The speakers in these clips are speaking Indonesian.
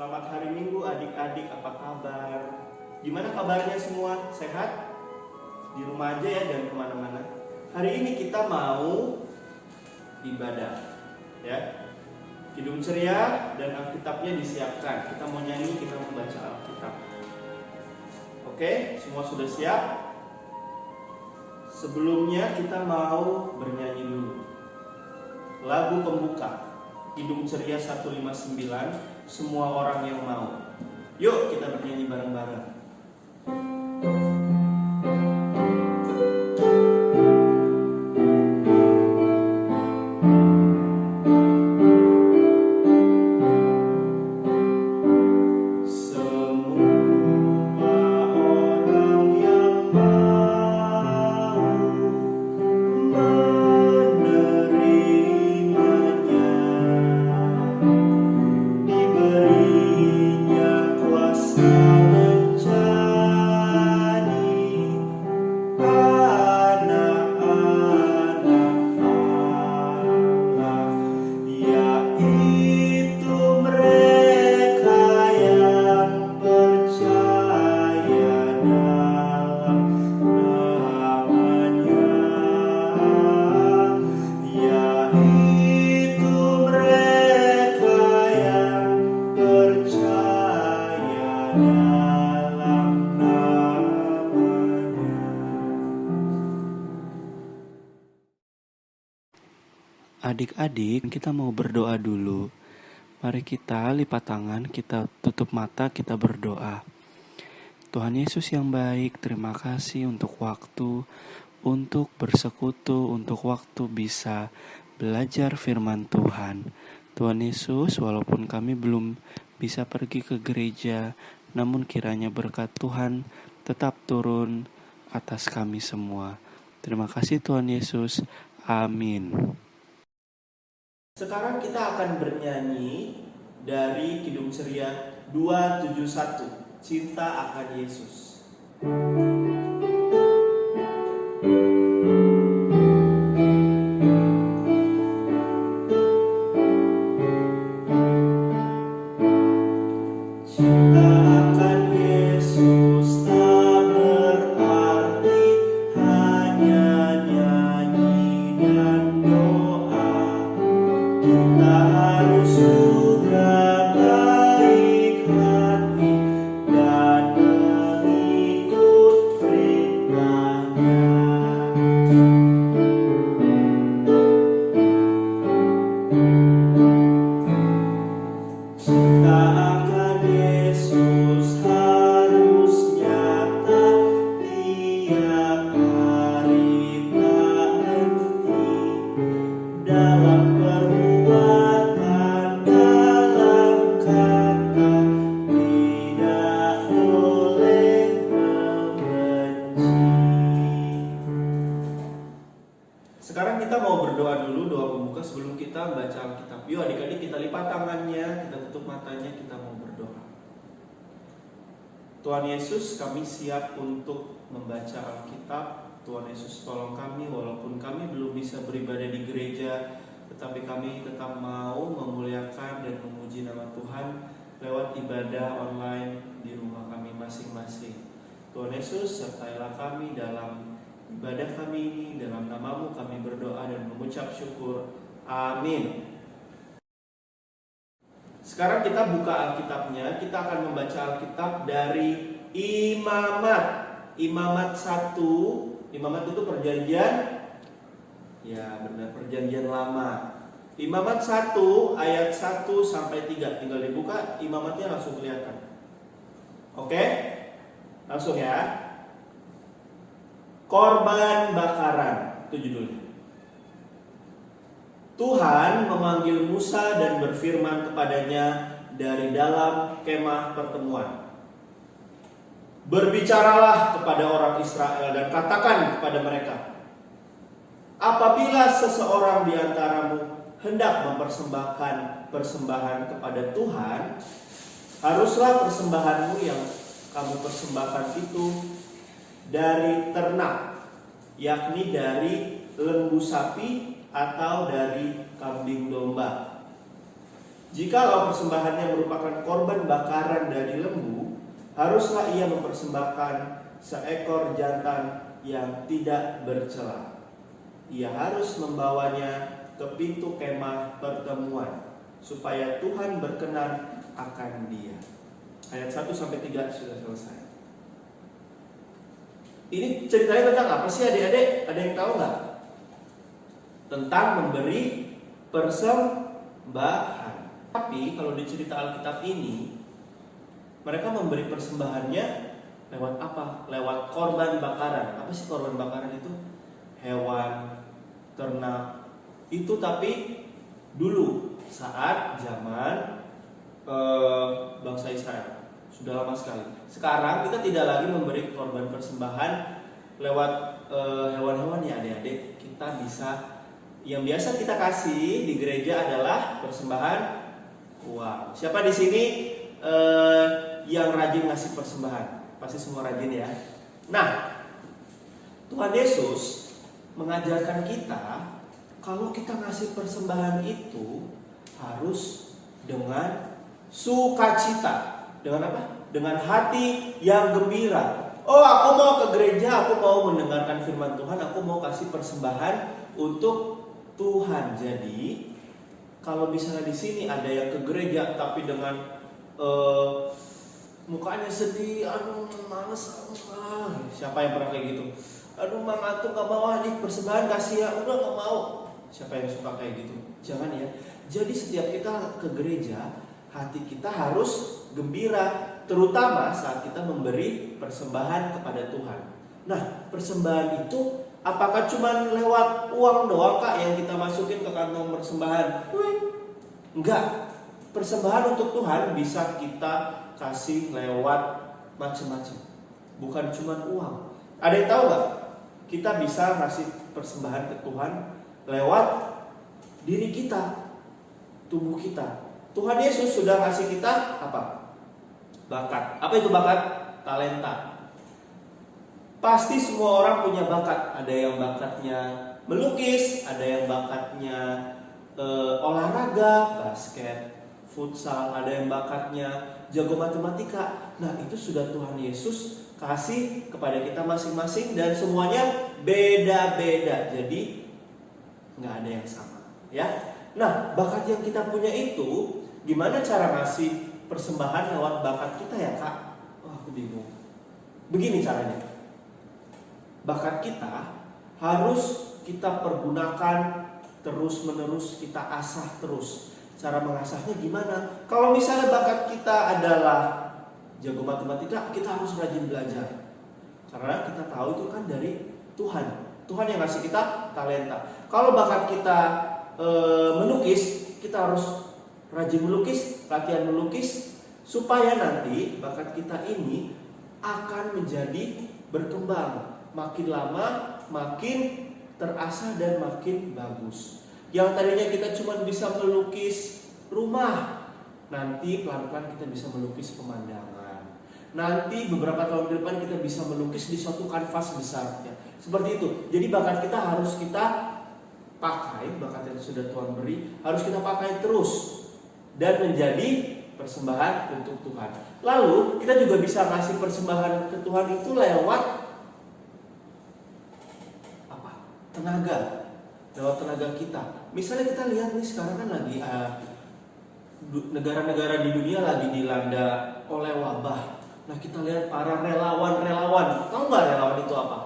Selamat hari Minggu adik-adik, apa kabar? Gimana kabarnya semua? Sehat? Di rumah aja ya, jangan kemana-mana. Hari ini kita mau ibadah ya. Kidung ceria dan Alkitabnya disiapkan. Kita mau nyanyi, kita mau baca Alkitab. Oke, semua sudah siap? Sebelumnya kita mau bernyanyi dulu lagu pembuka Kidung Ceria 159, Semua Orang Yang Mau. Yuk kita bernyanyi bareng-bareng. Adik-adik, kita mau berdoa dulu. Mari kita lipat tangan, kita tutup mata, kita berdoa. Tuhan Yesus yang baik, terima kasih untuk waktu, untuk bersekutu, untuk waktu bisa belajar firman Tuhan. Tuhan Yesus, walaupun kami belum bisa pergi ke gereja, namun kiranya berkat Tuhan tetap turun atas kami semua. Terima kasih Tuhan Yesus. Amin. Sekarang kita akan bernyanyi dari Kidung Ceria 271, Cinta Akan Yesus. Sekarang kita mau berdoa dulu, doa pembuka sebelum kita baca Alkitab. Yuk adik-adik, kita lipat tangannya, kita tutup matanya, kita mau berdoa. Tuhan Yesus, kami siap untuk membaca Alkitab. Tuhan Yesus, tolong kami walaupun kami belum bisa beribadah di gereja, tetapi kami tetap mau memuliakan dan memuji nama Tuhan lewat ibadah online di rumah kami masing-masing. Tuhan Yesus, sertailah kami dalam ibadah kami ini, dalam nama-Mu kami berdoa dan mengucap syukur. Amin. Sekarang kita buka Alkitabnya. Kita akan membaca Alkitab dari Imamat. Imamat 1. Imamat itu perjanjian, ya benar, perjanjian lama. Imamat 1 ayat 1 sampai 3. Tinggal dibuka, imamatnya langsung kelihatan. Oke? Langsung ya. Korban bakaran, itu judulnya. Tuhan memanggil Musa dan berfirman kepadanya dari dalam kemah pertemuan. Berbicaralah kepada orang Israel dan katakan kepada mereka, apabila seseorang di antaramu hendak mempersembahkan persembahan kepada Tuhan, haruslah persembahanmu yang kamu persembahkan itu dari ternak, yakni dari lembu sapi atau dari kambing domba. Jikalau persembahannya merupakan korban bakaran dari lembu, haruslah ia mempersembahkan seekor jantan yang tidak bercela. Ia harus membawanya ke pintu kemah pertemuan, supaya Tuhan berkenan akan dia. Ayat 1-3 sudah selesai. Ini ceritanya tentang apa sih adik-adik? Ada yang tahu nggak? Tentang memberi persembahan. Tapi kalau di cerita Alkitab ini, mereka memberi persembahannya lewat apa? Lewat korban bakaran. Apa sih korban bakaran itu? Hewan, ternak. Itu tapi dulu saat zaman bangsa Israel. Sudah lama sekali. Sekarang kita tidak lagi memberi korban persembahan lewat hewan-hewan ya adik-adik. Kita bisa, yang biasa kita kasih di gereja adalah persembahan uang. Siapa di sini yang rajin ngasih persembahan? Pasti semua rajin ya. Nah, Tuhan Yesus mengajarkan kita kalau kita ngasih persembahan itu harus dengan sukacita. Dengan apa? Dengan hati yang gembira. Oh, aku mau ke gereja, aku mau mendengarkan firman Tuhan, aku mau kasih persembahan untuk Tuhan. Jadi kalau misalnya di sini ada yang ke gereja tapi dengan mukanya sedih, aduh males, siapa yang pernah kayak gitu? Aduh mang atuh gak mau nih persembahan kasih ya, udah gak mau. Siapa yang suka kayak gitu? Jangan ya. Jadi setiap kita ke gereja, hati kita harus gembira, terutama saat kita memberi persembahan kepada Tuhan. Nah, persembahan itu apakah cuma lewat uang doang Kak yang kita masukin ke kantong persembahan? Enggak. Persembahan untuk Tuhan bisa kita kasih lewat macam-macam. Bukan cuma uang. Ada yang tahu nggak? Kita bisa ngasih persembahan ke Tuhan lewat diri kita, tubuh kita. Tuhan Yesus sudah kasih kita apa? Bakat. Apa itu bakat? Talenta. Pasti semua orang punya bakat. Ada yang bakatnya melukis, ada yang bakatnya olahraga, basket, futsal, ada yang bakatnya jago matematika. Nah, itu sudah Tuhan Yesus kasih kepada kita masing-masing dan semuanya beda-beda. Jadi nggak ada yang sama, ya. Nah, bakat yang kita punya itu gimana cara ngasih persembahan lewat bakat kita ya Kak? Wah, aku bingung. Begini caranya. Bakat kita harus kita pergunakan terus-menerus, kita asah terus. Cara mengasahnya gimana? Kalau misalnya bakat kita adalah jago matematika, kita harus rajin belajar. Karena kita tahu itu kan dari Tuhan. Tuhan yang ngasih kita talenta. Kalau bakat kita melukis, kita harus rajin melukis, latihan melukis, supaya nanti bakat kita ini akan menjadi berkembang. Makin lama makin terasah dan makin bagus. Yang tadinya kita cuma bisa melukis rumah, nanti pelan-pelan kita bisa melukis pemandangan. Nanti beberapa tahun ke depan kita bisa melukis di suatu kanvas besar ya. Seperti itu. Jadi bakat kita harus kita pakai, bakat yang sudah Tuhan beri harus kita pakai terus dan menjadi persembahan untuk Tuhan. Lalu kita juga bisa ngasih persembahan ke Tuhan itu lewat apa? Lewat tenaga kita. Misalnya kita lihat nih sekarang kan lagi negara-negara di dunia lagi dilanda oleh wabah. Nah, kita lihat para relawan-relawan. Tahu nggak relawan itu apa?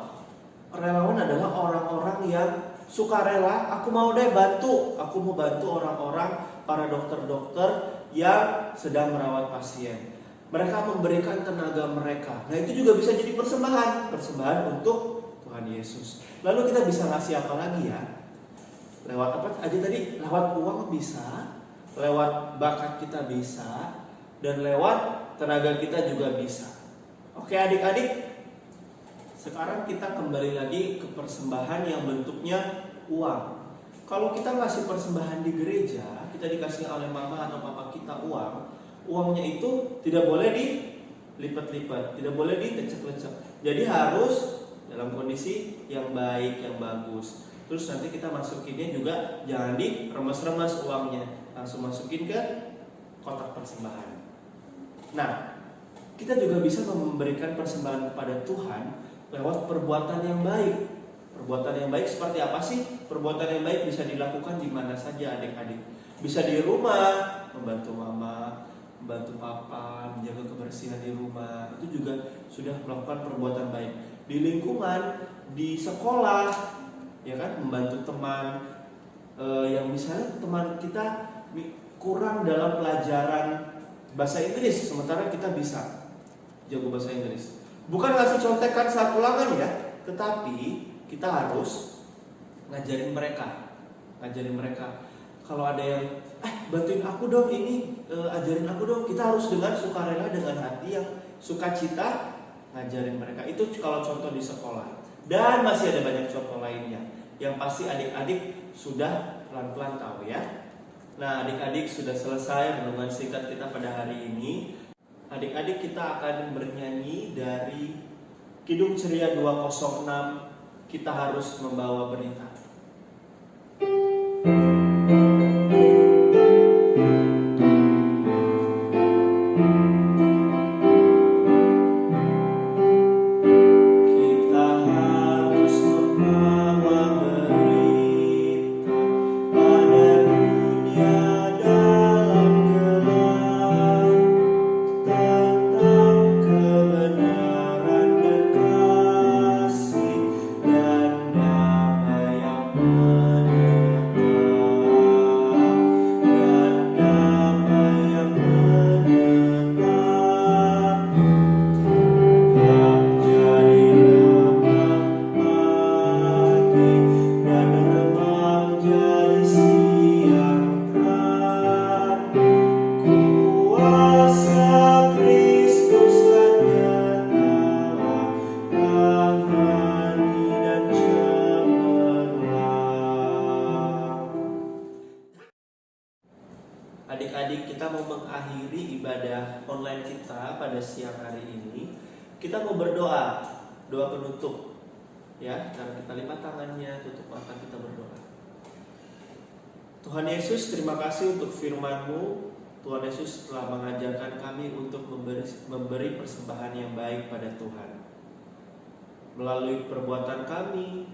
Relawan adalah orang-orang yang sukarela. Aku mau deh bantu. Aku mau bantu orang-orang, para dokter-dokter yang sedang merawat pasien. Mereka memberikan tenaga mereka. Nah, itu juga bisa jadi persembahan untuk Tuhan Yesus. Lalu kita bisa ngasih apa lagi ya? Lewat apa aja tadi? Lewat uang bisa, lewat bakat kita bisa, dan lewat tenaga kita juga bisa. Oke adik-adik, sekarang kita kembali lagi ke persembahan yang bentuknya uang. Kalau kita ngasih persembahan di gereja, kita dikasih oleh mama atau papa kita uang, uangnya itu tidak boleh dilipat-lipat, tidak boleh dilecek-lecek. Jadi harus dalam kondisi yang baik, yang bagus. Terus nanti kita masukinnya juga jangan diremes-remes uangnya, langsung masukin ke kotak persembahan. Nah, kita juga bisa memberikan persembahan kepada Tuhan lewat perbuatan yang baik. Perbuatan yang baik seperti apa sih? Perbuatan yang baik bisa dilakukan di mana saja adik-adik. Bisa di rumah, membantu mama, membantu papa, menjaga kebersihan di rumah. Itu juga sudah melakukan perbuatan baik. Di lingkungan, di sekolah, ya kan, membantu teman yang misalnya teman kita kurang dalam pelajaran bahasa Inggris, sementara kita bisa jago bahasa Inggris. Bukan ngasih contekan saat ulangan ya, tetapi kita harus ngajarin mereka. Kalau ada yang bantuin aku dong ini, ajarin aku dong. Kita harus dengan sukarela, dengan hati yang sukacita ngajarin mereka. Itu kalau contoh di sekolah. Dan masih ada banyak contoh lainnya yang pasti adik-adik sudah pelan-pelan tahu ya. Nah, adik-adik sudah selesai renungan singkat kita pada hari ini. Adik-adik kita akan bernyanyi dari Kidung Ceria 206, Kita Harus Membawa Berita. Adik-adik, kita mau mengakhiri ibadah online kita pada siang hari ini. Kita mau berdoa, doa penutup. Ya, karena kita lipat tangannya, tutup mata, kita berdoa. Tuhan Yesus, terima kasih untuk firman-Mu. Tuhan Yesus telah mengajarkan kami untuk memberi persembahan yang baik pada Tuhan. Melalui perbuatan kami,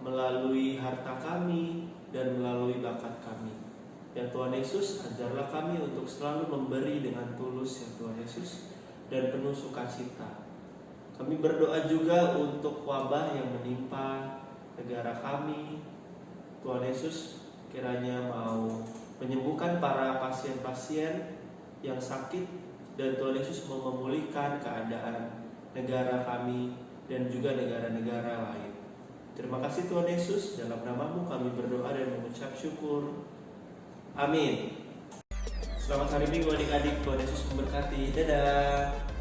melalui harta kami, dan melalui bakat kami. Ya Tuhan Yesus, ajarlah kami untuk selalu memberi dengan tulus ya Tuhan Yesus, dan penuh sukacita. Kami berdoa juga untuk wabah yang menimpa negara kami. Tuhan Yesus kiranya mau menyembuhkan para pasien-pasien yang sakit, dan Tuhan Yesus mau memulihkan keadaan negara kami dan juga negara-negara lain. Terima kasih Tuhan Yesus, dalam nama-Mu kami berdoa dan mengucap syukur. Amin. Selamat hari Minggu adik-adik, Tuhan Yesus memberkati. Dadah.